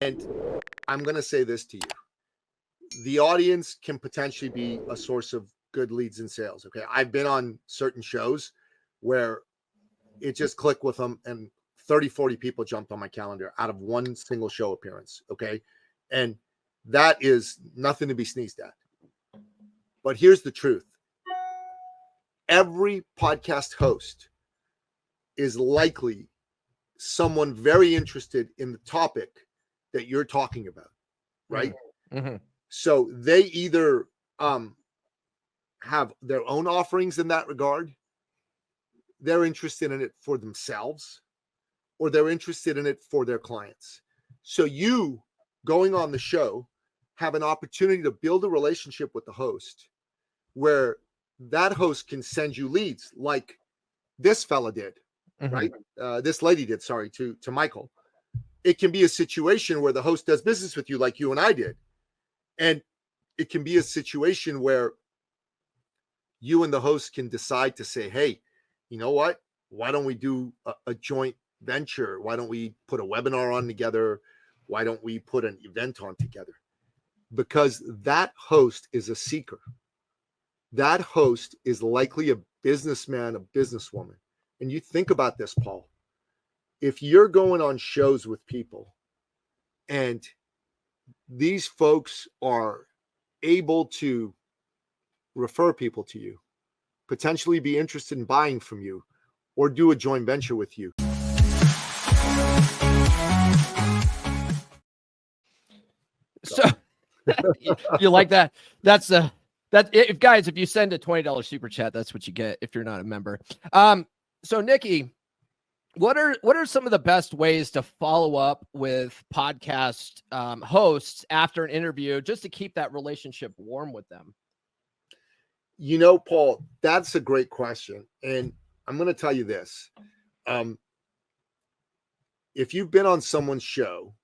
And I'm going to say this to you. The audience can potentially be a source of good leads and sales. Okay. I've been on certain shows where it just clicked with them and 30, 40 people jumped on my calendar out of one single show appearance. Okay. And that is nothing to be sneezed at. But here's the truth. Every podcast host is likely someone very interested in the topic that you're talking about, right? Mm-hmm. So they either have their own offerings in that regard, they're interested in it for themselves, or they're interested in it for their clients. So you going on the show have an opportunity to build a relationship with the host where that host can send you leads like this fella did, right? This lady did, sorry, to Michael. It can be a situation where the host does business with you like you and I did. And it can be a situation where you and the host can decide to say, hey, you know what? Why don't we do a joint venture? Why don't we put a webinar on together? Why don't we put an event on together? Because that host is a seeker. That host is likely a businessman, a businesswoman. And you think about this, Paul. If you're going on shows with people and these folks are able to refer people to you, potentially be interested in buying from you, or do a joint venture with you. So you like that? That's if guys, if you send a $20 super chat, that's what you get if you're not a member. So Nikki, what are some of the best ways to follow up with podcast hosts after an interview just to keep that relationship warm with them? You know, Paul, that's a great question. And I'm going to tell you this. If you've been on someone's show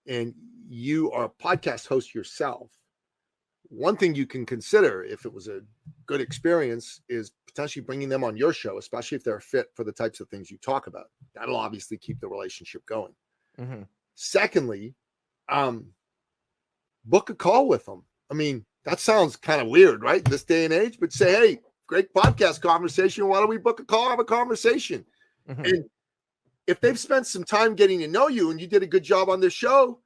and you are a podcast host yourself, one thing you can consider, if it was a good experience, is potentially bringing them on your show, especially if they're fit for the types of things you talk about. That'll obviously keep the relationship going. Mm-hmm. Secondly, book a call with them. I mean, that sounds kind of weird, right? This day and age, but say, hey, great podcast conversation. Why don't we book a call, have a conversation? Mm-hmm. And if they've spent some time getting to know you and you did a good job on their show,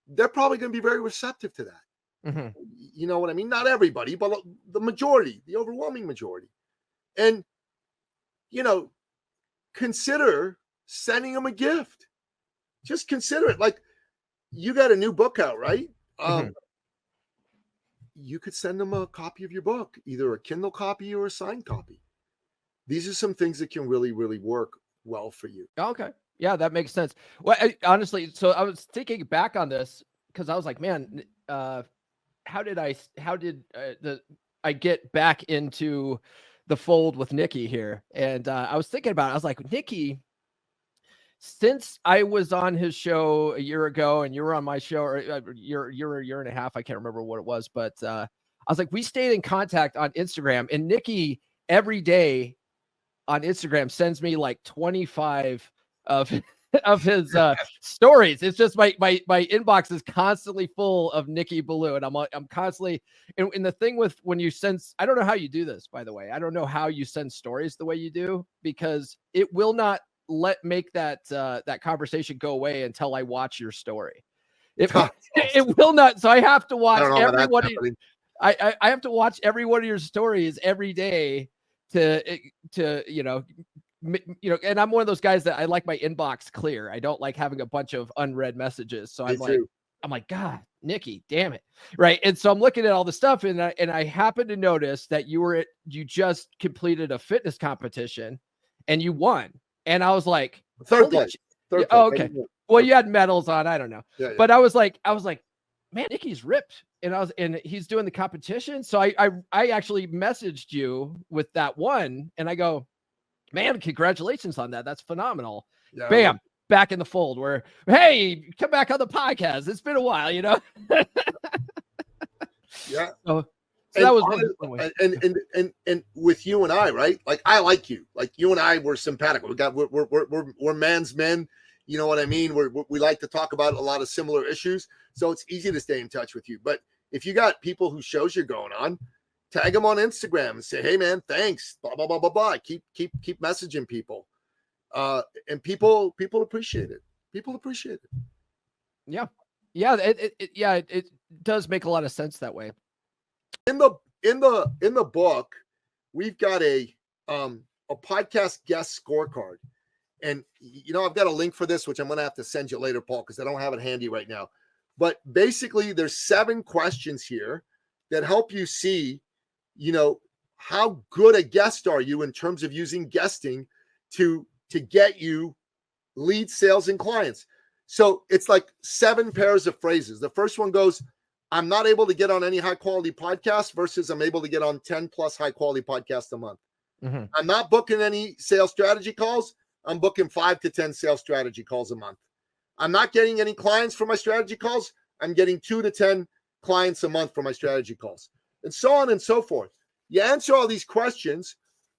they're probably going to be very receptive to that. Mm-hmm. You know what I mean? Not everybody, but the majority, the overwhelming majority. And, you know, consider sending them a gift. Just consider it. Like, you got a new book out, right? You could send them a copy of your book, either a Kindle copy or a signed copy. These are some things that can really, really work well for you. Okay. Yeah, that makes sense. Well, honestly, so I was thinking back on this because I was like, man, how did I get back into the fold with Nikki here? And I was thinking about it. I was like, Nikki, since I was on his show a year ago and you were on my show, or a year and a half, I can't remember what it was, but I was like, we stayed in contact on Instagram, and Nikki every day on Instagram sends me like 25 of his stories. It's just my inbox is constantly full of Nikki Ballou, and I'm constantly and the thing with when you send, I don't know how you do this, by the way. I don't know how you send stories the way you do, because it will not make that conversation go away until I watch your story. It will not. So I have to watch everybody. I have to watch every one of your stories every day to you know, and I'm one of those guys that I like my inbox clear. I don't like having a bunch of unread messages. So I'm like, God, Nikki, damn it. Right. And so I'm looking at all the stuff, and I happen to notice that you just completed a fitness competition and you won. And I was like, third place. Oh, okay. Well, you had medals on. I don't know. Yeah. But I was like, man, Nikki's ripped. And he's doing the competition. So I actually messaged you with that one, and I go, man, congratulations on that. That's phenomenal. Yeah, bam, back in the fold where, hey, come back on the podcast. It's been a while, you know? Yeah. So that was one way. And with you and I, right? Like, I like you. Like, you and I were simpatico. We're man's men. You know what I mean? We like to talk about a lot of similar issues, so it's easy to stay in touch with you. But if you got people whose shows you're going on, tag them on Instagram and say, "Hey, man, thanks." Blah blah blah blah blah. Keep messaging people, and people appreciate it. People appreciate it. Yeah, yeah, it does make a lot of sense that way. In the book, we've got a podcast guest scorecard, and I've got a link for this, which I'm going to have to send you later, Paul, because I don't have it handy right now. But basically, there's 7 questions here that help you see, how good a guest are you in terms of using guesting to get you leads, sales, and clients. So it's like 7 pairs of phrases. The first one goes, I'm not able to get on any high quality podcasts versus I'm able to get on 10 plus high quality podcasts a month. Mm-hmm. I'm not booking any sales strategy calls. I'm booking 5 to 10 sales strategy calls a month. I'm not getting any clients for my strategy calls. I'm getting 2 to 10 clients a month for my strategy calls, and so on and so forth. You answer all these questions.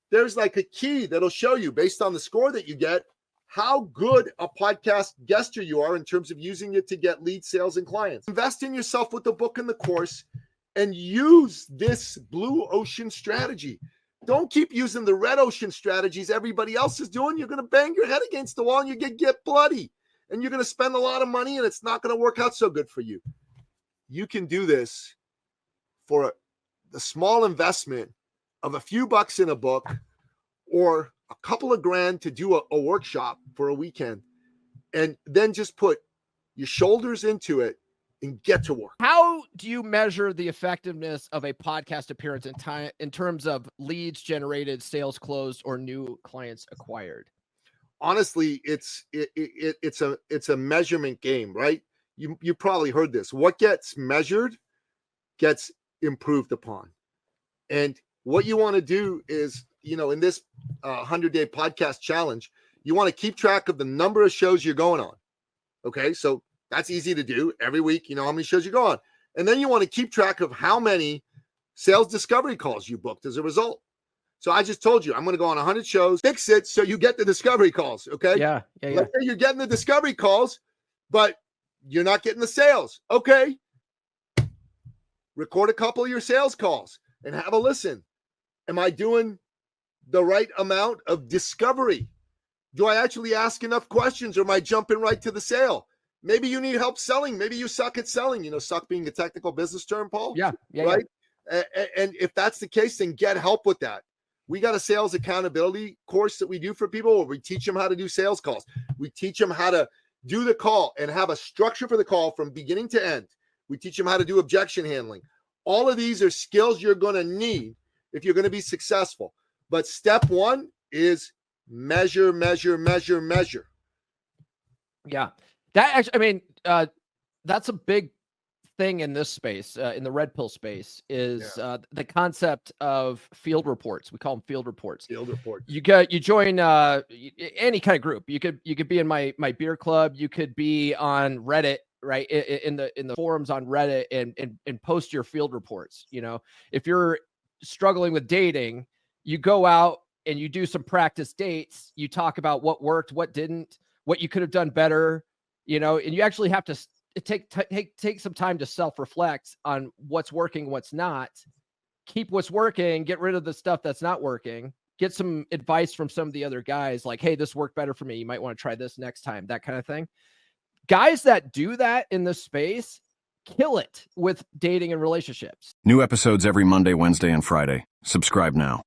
There's like a key that'll show you, based on the score that you get, how good a podcast guester you are in terms of using it to get lead, sales, and clients. Invest in yourself with the book and the course, and use this blue ocean strategy. Don't keep using the red ocean strategies everybody else is doing. You're going to bang your head against the wall and you get bloody, and you're going to spend a lot of money, and it's not going to work out so good for you. You can do this for the small investment of a few bucks in a book, or a couple of grand to do a workshop for a weekend, and then just put your shoulders into it and get to work. How do you measure the effectiveness of a podcast appearance in terms of leads generated, sales closed, or new clients acquired? Honestly, it's a measurement game, right? You probably heard this. What gets measured gets improved upon. And what you want to do is, in this 100-day podcast challenge, you want to keep track of the number of shows you're going on. Okay, so that's easy to do. Every week, how many shows you go on. And then you want to keep track of how many sales discovery calls you booked as a result. So I just told you, I'm going to go on 100 shows, fix it so you get the discovery calls, okay? Yeah. Let's say you're getting the discovery calls, but you're not getting the sales. Okay. Record a couple of your sales calls and have a listen. Am I doing the right amount of discovery? Do I actually ask enough questions, or am I jumping right to the sale? Maybe you need help selling. Maybe you suck at selling, suck being a technical business term, Paul. Yeah. Right. Yeah. And if that's the case, then get help with that. We got a sales accountability course that we do for people where we teach them how to do sales calls. We teach them how to do the call and have a structure for the call from beginning to end. We teach them how to do objection handling. All of these are skills you're going to need if you're going to be successful. But step 1 is measure. Yeah. That actually, that's a big thing in this space, in the red pill space, is the concept of field reports. We call them field reports. Field report. You join any kind of group. You could be in my beer club. You could be on Reddit, right? In the forums on Reddit, and post your field reports. If you're struggling with dating, you go out and you do some practice dates. You talk about what worked, what didn't, what you could have done better. And you actually have to take some time to self-reflect on what's working, what's not. Keep what's working, get rid of the stuff that's not working. Get some advice from some of the other guys, like, hey, this worked better for me. You might want to try this next time, that kind of thing. Guys that do that in this space kill it with dating and relationships. New episodes every Monday, Wednesday, and Friday. Subscribe now.